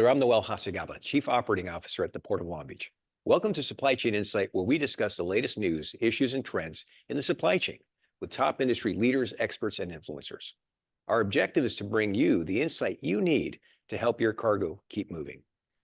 there. I'm Noel Hacegaba, Chief Operating Officer at the Port of Long Beach. Welcome to Supply Chain Insight, where we discuss the latest news, issues, and trends in the supply chain with top industry leaders, experts, and influencers. Our objective is to bring you the insight you need to help your cargo keep moving.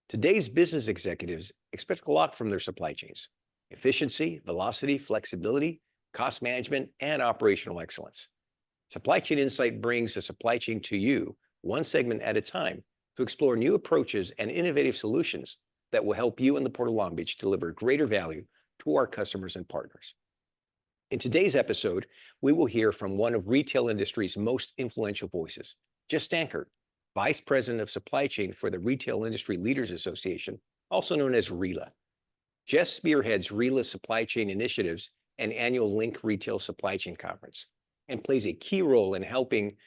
Today's business executives expect a lot from their supply chains: efficiency, velocity, flexibility, cost management, and operational excellence. Supply Chain Insight brings the supply chain to you, one segment at a time, to explore new approaches and innovative solutions that will help you and the Port of Long Beach deliver greater value to our customers and partners. In today's episode, we will hear from one of retail industry's most influential voices, Jess Dankert, Vice President of Supply Chain for the Retail Industry Leaders Association, also known as RILA. Jess spearheads RILA's supply chain initiatives and annual Link Retail Supply Chain Conference, and plays a key role in helping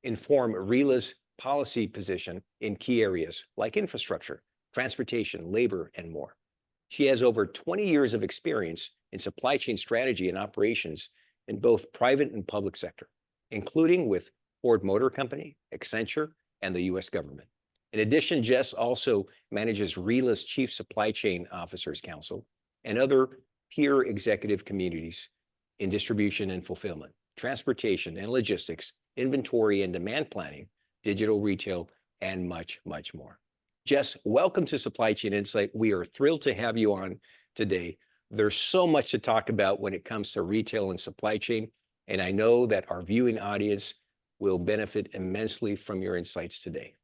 inform RILA's policy position in key areas like infrastructure, transportation, labor, and more. She has over 20 years of experience in supply chain strategy and operations in both private and public sector, including with Ford Motor Company, Accenture, and the U.S. government. In addition, Jess also manages RILA's Chief Supply Chain Officers Council and other peer executive communities in distribution and fulfillment, transportation and logistics, inventory and demand planning, digital retail, and much, much more. Jess, welcome to Supply Chain Insight. We are thrilled to have you on today. There's so much to talk about when it comes to retail and supply chain, and I know that our viewing audience will benefit immensely from your insights today.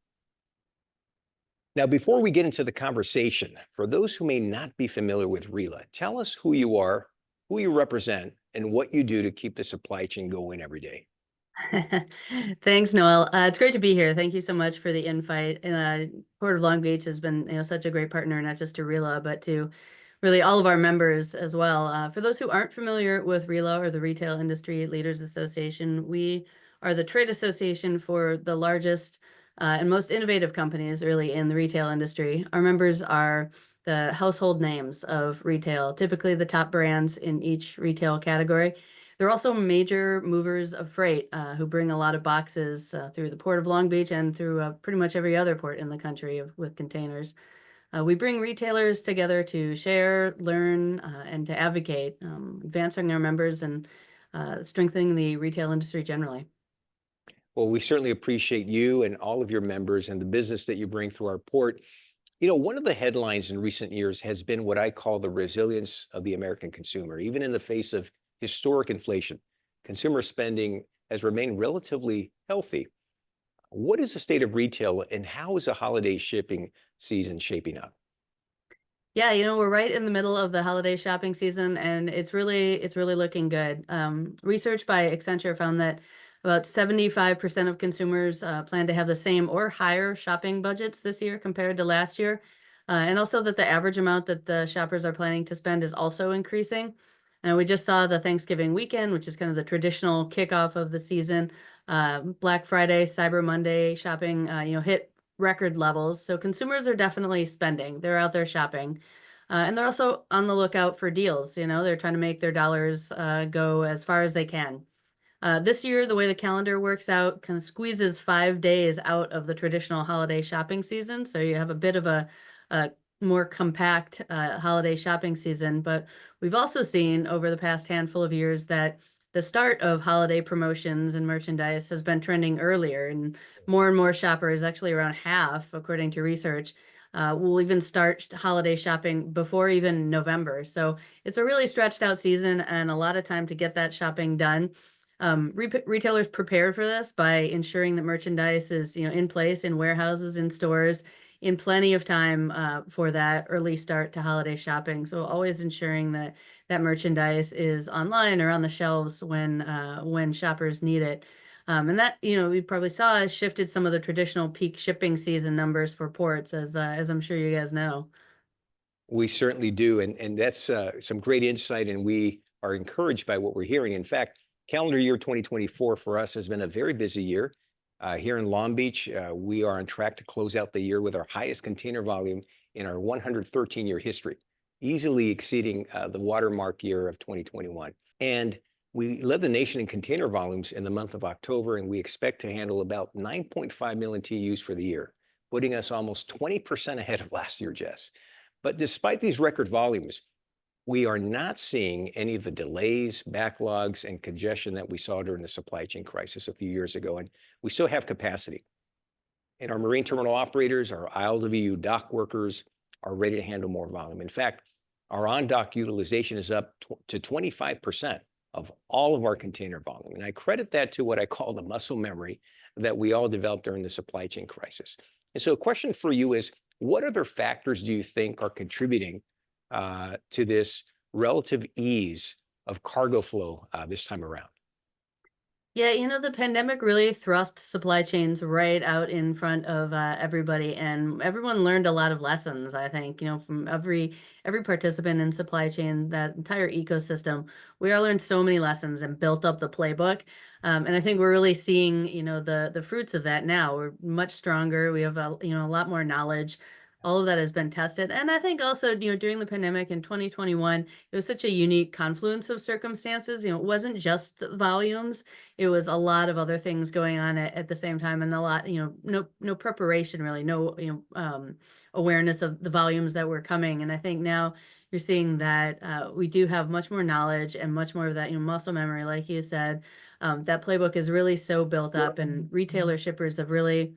Now, before we get into the conversation, for those who may not be familiar with RILA, tell us who you are, who you represent, and what you do to keep the supply chain going every day. Thanks, Noel. It's great to be here. Thank you so much for the invite. And Port of Long Beach has been, such a great partner, not just to RILA, but to really all of our members as well. For those who aren't familiar with RILA, or the Retail Industry Leaders Association, we are the trade association for the largest and most innovative companies really in the retail industry. Our members are the household names of retail, typically the top brands in each retail category. They're also major movers of freight who bring a lot of boxes through the Port of Long Beach and through pretty much every other port in the country with containers. We bring retailers together to share, learn, and to advocate, advancing our members and strengthening the retail industry generally. Well, we certainly appreciate you and all of your members and the business that you bring through our port. One of the headlines in recent years has been what I call the resilience of the American consumer. Even in the face of historic inflation, consumer spending has remained relatively healthy. What is the state of retail, and how is the holiday shipping season shaping up? Yeah, we're right in the middle of the holiday shopping season, and it's really looking good. Research by Accenture found that about 75% of consumers plan to have the same or higher shopping budgets this year compared to last year, and also that the average amount that the shoppers are planning to spend is also increasing. And we just saw the Thanksgiving weekend, which is kind of the traditional kickoff of the season. Black Friday, Cyber Monday shopping, hit record levels. So consumers are definitely spending. They're out there shopping. And they're also on the lookout for deals. They're trying to make their dollars go as far as they can. This year, the way the calendar works out kind of squeezes 5 days out of the traditional holiday shopping season. So you have a bit of a more compact holiday shopping season. But we've also seen over the past handful of years that the start of holiday promotions and merchandise has been trending earlier, and more shoppers, actually around half, according to research, will even start holiday shopping before even November. So it's a really stretched out season and a lot of time to get that shopping done. Retailers prepared for this by ensuring that merchandise is in place in warehouses, in stores, in plenty of time for that early start to holiday shopping. So always ensuring that that merchandise is online or on the shelves when shoppers need it. And that, we probably saw has shifted some of the traditional peak shipping season numbers for ports, as I'm sure you guys know. We certainly do, and that's some great insight, and we are encouraged by what we're hearing. In fact, calendar year 2024 for us has been a very busy year. Here in Long Beach, we are on track to close out the year with our highest container volume in our 113-year history, easily exceeding the watermark year of 2021. And we led the nation in container volumes in the month of October, and we expect to handle about 9.5 million TEUs for the year. putting us almost 20% ahead of last year, Jess. But despite these record volumes, we are not seeing any of the delays, backlogs, and congestion that we saw during the supply chain crisis a few years ago, and we still have capacity. And our marine terminal operators, our ILWU dock workers are ready to handle more volume. In fact, our on-dock utilization is up to 25% of all of our container volume. And I credit that to what I call the muscle memory that we all developed during the supply chain crisis. And so a question for you is, what other factors do you think are contributing to this relative ease of cargo flow this time around? Yeah, the pandemic really thrust supply chains right out in front of everybody, and everyone learned a lot of lessons. I think, from every participant in supply chain, that entire ecosystem, we all learned so many lessons and built up the playbook. And I think we're really seeing, the fruits of that now. We're much stronger. We have a lot more knowledge. All of that has been tested. And I think also, during the pandemic in 2021, it was such a unique confluence of circumstances. It wasn't just the volumes, it was a lot of other things going on at the same time, and a lot, no preparation really, no, awareness of the volumes that were coming. And I think now you're seeing that we do have much more knowledge and much more of that, muscle memory, like you said. That playbook is really so built up, and retailer shippers have really,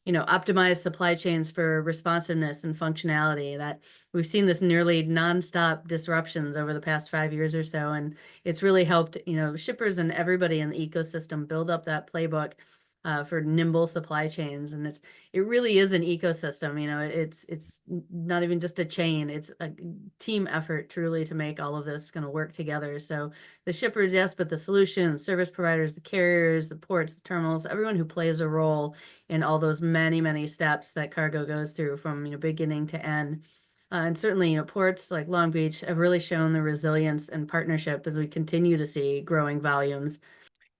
optimized supply chains for responsiveness and functionality. That we've seen this nearly nonstop disruptions over the past 5 years or so, and it's really helped, shippers and everybody in the ecosystem build up that playbook for nimble supply chains. And it really is an ecosystem. It's not even just a chain; it's a team effort truly to make all of this going to work together. So the shippers, yes, but the solutions, service providers, the carriers, the ports, the terminals, everyone who plays a role in all those many, many steps that cargo goes through from beginning to end. And certainly, ports like Long Beach have really shown the resilience and partnership as we continue to see growing volumes.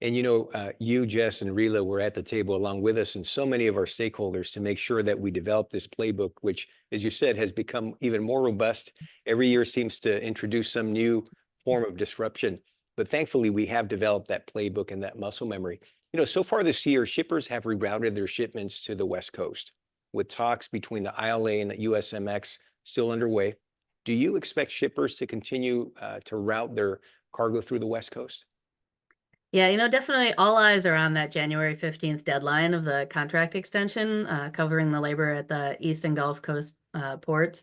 And you, Jess, and Rila were at the table along with us and so many of our stakeholders to make sure that we develop this playbook, which, as you said, has become even more robust. Every year seems to introduce some new form of disruption. But thankfully, we have developed that playbook and that muscle memory. So far this year, shippers have rerouted their shipments to the West Coast, with talks between the ILA and the USMX still underway. Do you expect shippers to continue to route their cargo through the West Coast? Yeah, definitely all eyes are on that January 15th deadline of the contract extension, covering the labor at the East and Gulf Coast ports.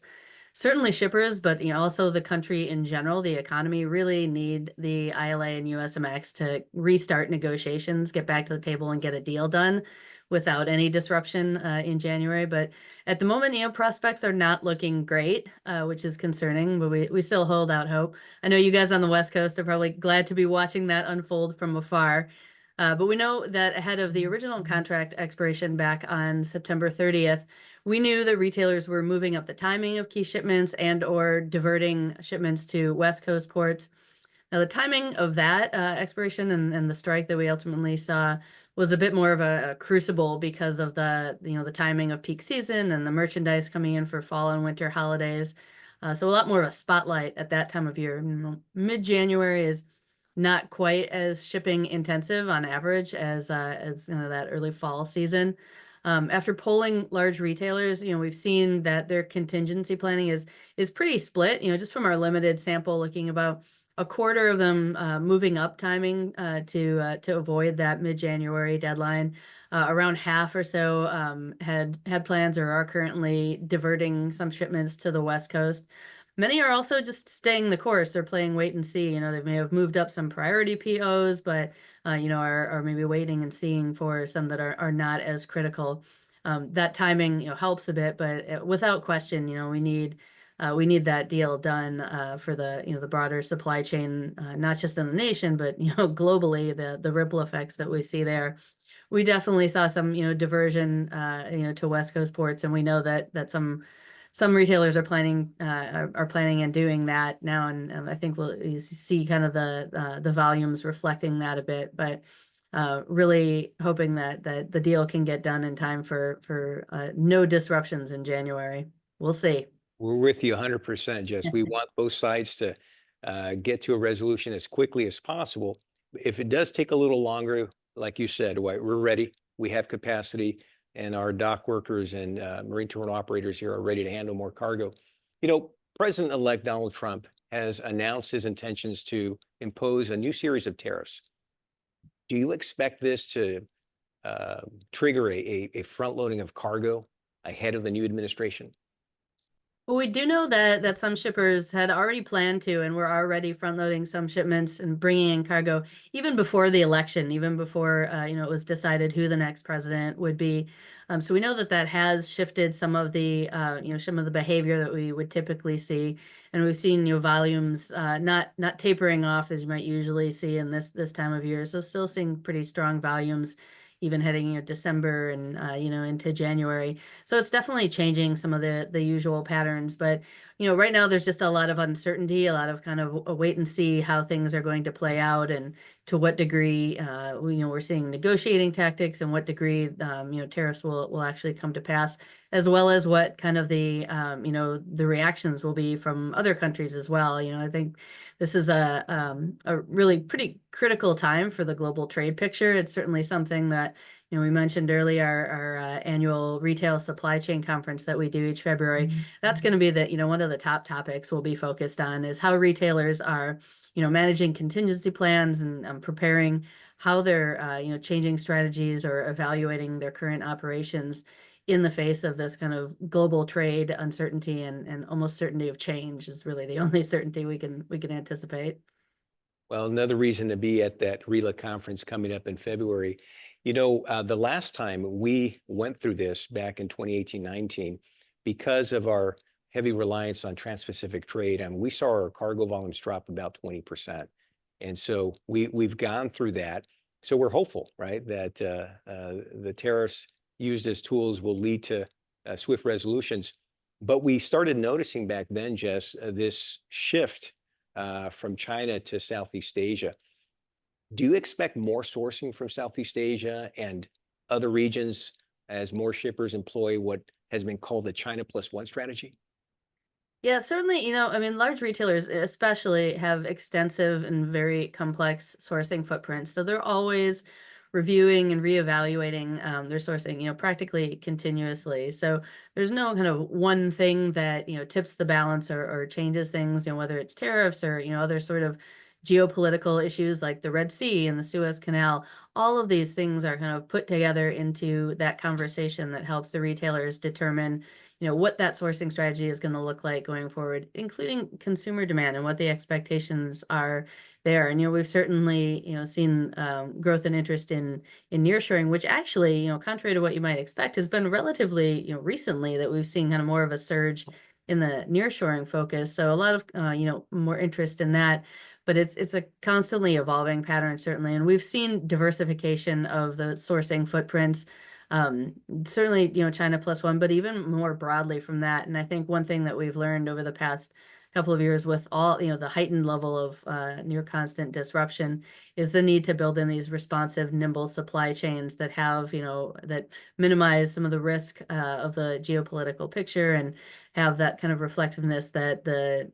Certainly shippers, but also the country in general, the economy really need the ILA and USMX to restart negotiations, get back to the table and get a deal done without any disruption in January. But at the moment, prospects are not looking great, which is concerning, but we still hold out hope. I know you guys on the West Coast are probably glad to be watching that unfold from afar. But we know that ahead of the original contract expiration back on September 30th, we knew that retailers were moving up the timing of key shipments and or diverting shipments to West Coast ports. Now, the timing of that expiration and the strike that we ultimately saw was a bit more of a crucible because of the timing of peak season and the merchandise coming in for fall and winter holidays. So a lot more of a spotlight at that time of year. Mid-January is not quite as shipping intensive on average as that early fall season. After polling large retailers, we've seen that their contingency planning is pretty split. Just from our limited sample, looking about a quarter of them moving up timing to avoid that mid-January deadline. Around half or so had plans or are currently diverting some shipments to the West Coast. Many are also just staying the course. They're playing wait and see. They may have moved up some priority POs, but are maybe waiting and seeing for some that are not as critical. That timing helps a bit, but without question, we need that deal done for the broader supply chain, not just in the nation, but globally, the ripple effects that we see there. We definitely saw some diversion to West Coast ports, and we know that some retailers are planning and doing that now, and I think we'll see kind of the volumes reflecting that a bit, but really hoping that the deal can get done in time for no disruptions in January. We'll see. We're with you 100%, Jess. We want both sides to get to a resolution as quickly as possible. If it does take a little longer, like you said, we're ready. We have capacity. and our dock workers and marine terminal operators here are ready to handle more cargo. President-elect Donald Trump has announced his intentions to impose a new series of tariffs. Do you expect this to trigger a front loading of cargo ahead of the new administration? Well, we do know that some shippers had already planned to and were already front loading some shipments and bringing in cargo even before the election, even before it was decided who the next president would be. So we know that has shifted some of the some of the behavior that we would typically see, and we've seen volumes not tapering off as you might usually see in this time of year. So still seeing pretty strong volumes, even heading December and into January. So it's definitely changing some of the usual patterns. But right now there's just a lot of uncertainty, a lot of kind of a wait and see how things are going to play out, and to what degree we're seeing negotiating tactics, and what degree tariffs will actually come to pass, as well as what kind of the reactions will be from other countries as well. I think this is a really pretty critical time for the global trade picture. It's certainly something that we mentioned earlier, our annual retail supply chain conference that we do each February. That's going to be one of the top topics we'll be focused on, is how retailers are managing contingency plans and preparing, how they're changing strategies or evaluating their current operations in the face of this kind of global trade uncertainty, and almost certainty of change is really the only certainty we can anticipate. Well, another reason to be at that RELA conference coming up in February. The last time we went through this back in 2018-19, because of our heavy reliance on trans-Pacific trade, and we saw our cargo volumes drop about 20%. And so we've gone through that. So we're hopeful, right, that the tariffs used as tools will lead to swift resolutions. But we started noticing back then, Jess, this shift from China to Southeast Asia. Do you expect more sourcing from Southeast Asia and other regions as more shippers employ what has been called the China plus one strategy? Yeah, certainly, I mean, large retailers especially have extensive and very complex sourcing footprints. So they're always reviewing and reevaluating their sourcing, practically continuously. So there's no kind of one thing that, tips the balance or changes things, whether it's tariffs or, other sort of geopolitical issues like the Red Sea and the Suez Canal. All of these things are kind of put together into that conversation that helps the retailers determine what that sourcing strategy is going to look like going forward, including consumer demand and what the expectations are there. And we've certainly seen growth and interest in nearshoring, which actually contrary to what you might expect, has been relatively recently that we've seen kind of more of a surge in the nearshoring focus. So a lot of more interest in that. But it's a constantly evolving pattern, certainly, and we've seen diversification of the sourcing footprints. Certainly, China plus one, but even more broadly from that. And I think one thing that we've learned over the past couple of years, with all the heightened level of near constant disruption, is the need to build in these responsive, nimble supply chains that have that minimize some of the risk of the geopolitical picture, and have that kind of reflectiveness that the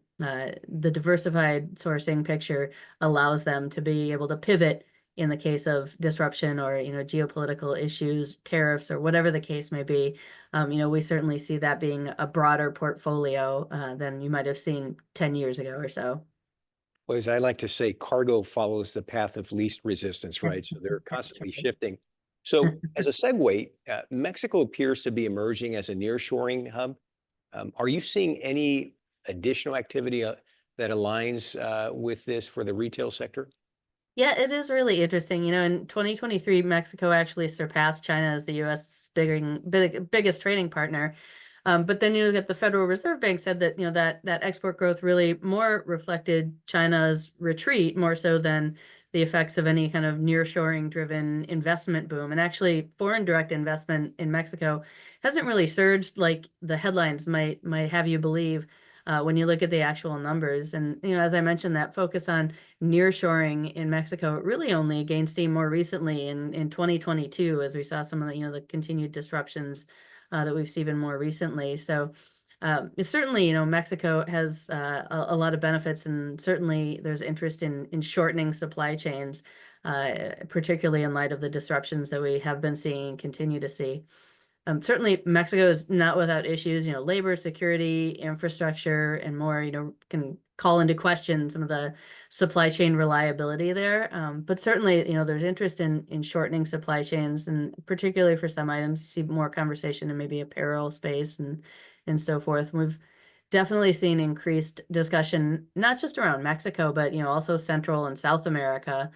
diversified sourcing picture allows them to be able to pivot in the case of disruption or geopolitical issues, tariffs, or whatever the case may be. We certainly see that being a broader portfolio than you might have seen 10 years ago or so. Well, as I like to say, cargo follows the path of least resistance, right? So they're That's constantly right. shifting. So as a segue, Mexico appears to be emerging as a nearshoring hub. Are you seeing any additional activity that aligns with this for the retail sector? Yeah, it is really interesting. In 2023, Mexico actually surpassed China as the U.S. biggest trading partner. But then you look at the Federal Reserve Bank said that, that export growth really more reflected China's retreat more so than the effects of any kind of nearshoring driven investment boom. And actually, foreign direct investment in Mexico hasn't really surged like the headlines might have you believe. When you look at the actual numbers. And, as I mentioned, that focus on nearshoring in Mexico really only gained steam more recently in 2022, as we saw some of the continued disruptions that we've seen even more recently. So it's certainly, Mexico has a lot of benefits, and certainly there's interest in shortening supply chains, particularly in light of the disruptions that we have been seeing and continue to see. Certainly Mexico is not without issues, labor, security, infrastructure, and more, can call into question some of the supply chain reliability there. But certainly, there's interest in shortening supply chains, and particularly for some items, you see more conversation in maybe apparel space and so forth. We've definitely seen increased discussion, not just around Mexico, but also Central and South America.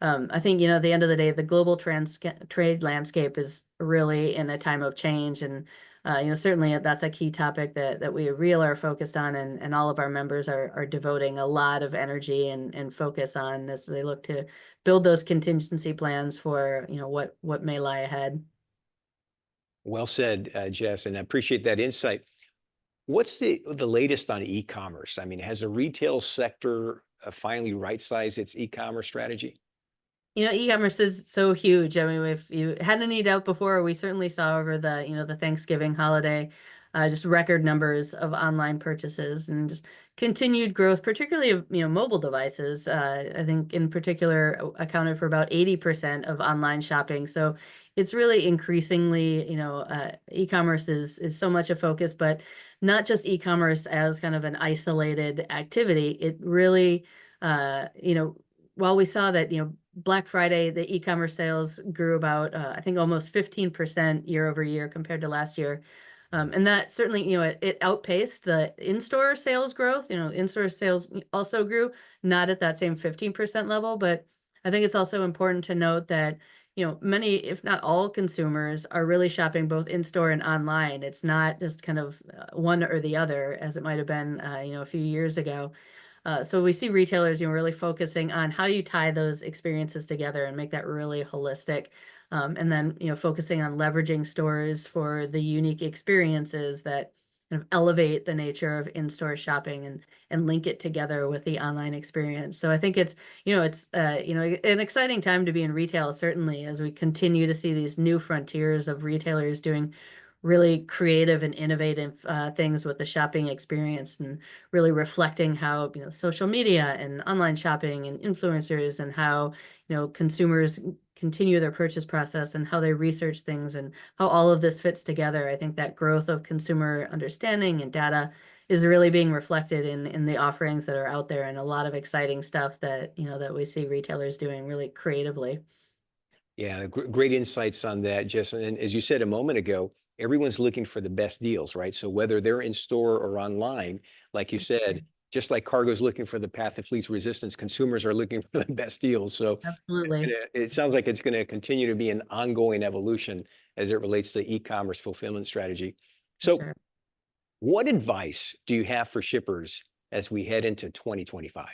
I think, at the end of the day, the global trade landscape is really in a time of change. And, certainly that's a key topic that we really are focused on, and all of our members are devoting a lot of energy and focus on as they look to build those contingency plans for, what may lie ahead. Well said, Jess, and I appreciate that insight. What's the latest on e-commerce? I mean, has the retail sector finally right-sized its e-commerce strategy? E-commerce is so huge. I mean, if you had any doubt before, we certainly saw over the Thanksgiving holiday, just record numbers of online purchases and just continued growth, particularly of, mobile devices. I think in particular accounted for about 80% of online shopping. So it's really increasingly, e-commerce is so much a focus, but not just e-commerce as kind of an isolated activity. It really, while we saw that, Black Friday, the e-commerce sales grew about, I think almost 15% year over year compared to last year. And that certainly, it outpaced the in-store sales growth. In-store sales also grew, not at that same 15% level, but I think it's also important to note that, many, if not all consumers are really shopping both in-store and online. It's not just kind of one or the other as it might have been, a few years ago. So we see retailers, really focusing on how you tie those experiences together and make that really holistic. And then, focusing on leveraging stores for the unique experiences that kind of elevate the nature of in-store shopping and link it together with the online experience. So I think it's an exciting time to be in retail, certainly, as we continue to see these new frontiers of retailers doing really creative and innovative things with the shopping experience, and really reflecting how, social media and online shopping and influencers, and how, consumers continue their purchase process and how they research things, and how all of this fits together. I think that growth of consumer understanding and data is really being reflected in the offerings that are out there, and a lot of exciting stuff that, that we see retailers doing really creatively. Yeah, great insights on that, Jess. And as you said a moment ago, everyone's looking for the best deals, right? So whether they're in store or online, like you said, just like cargo's looking for the path of least resistance, consumers are looking for the best deals. So Absolutely, it sounds like it's going to continue to be an ongoing evolution as it relates to e-commerce fulfillment strategy. for So sure. what advice do you have for shippers as we head into 2025?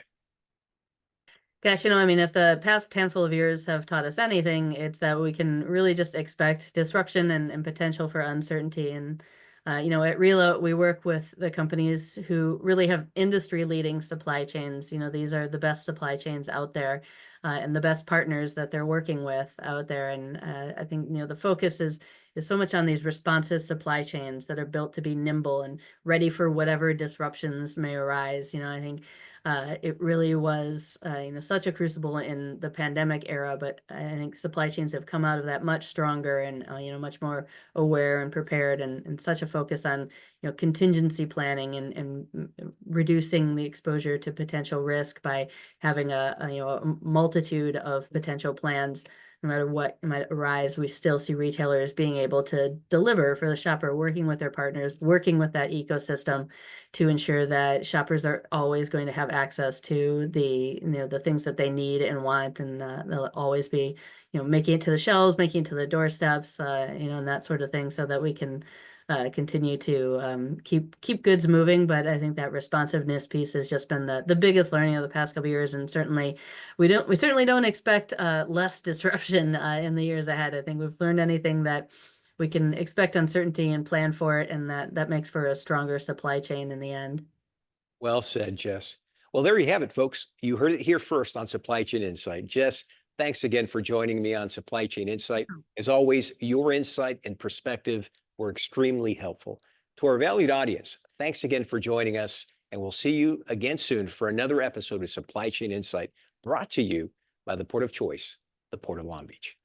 Gosh, I mean, if the past handful of years have taught us anything, it's that we can really just expect disruption and potential for uncertainty. And, at Relo, we work with the companies who really have industry-leading supply chains. These are the best supply chains out there, and the best partners that they're working with out there. And I think, the focus is so much on these responsive supply chains that are built to be nimble and ready for whatever disruptions may arise. I think it really was, such a crucible in the pandemic era, but I think supply chains have come out of that much stronger and, much more aware and prepared, and such a focus on, contingency planning and reducing the exposure to potential risk by having a multitude of potential plans. No matter what might arise, we still see retailers being able to deliver for the shopper, working with their partners, working with that ecosystem to ensure that shoppers are always going to have access to the things that they need and want, and they'll always be, making it to the shelves, making it to the doorsteps, and that sort of thing, so that we can continue to keep goods moving. But I think that responsiveness piece has just been the biggest learning of the past couple of years, and certainly we certainly don't expect less disruption in the years ahead. I think we've learned anything that we can expect uncertainty and plan for it, and that makes for a stronger supply chain in the end. Well said, Jess. Well, there you have it, folks. You heard it here first on Supply Chain Insight. Jess, thanks again for joining me on Supply Chain Insight. As always, your insight and perspective were extremely helpful. To our valued audience, thanks again for joining us, and we'll see you again soon for another episode of Supply Chain Insight, brought to you by the Port of Choice, the Port of Long Beach.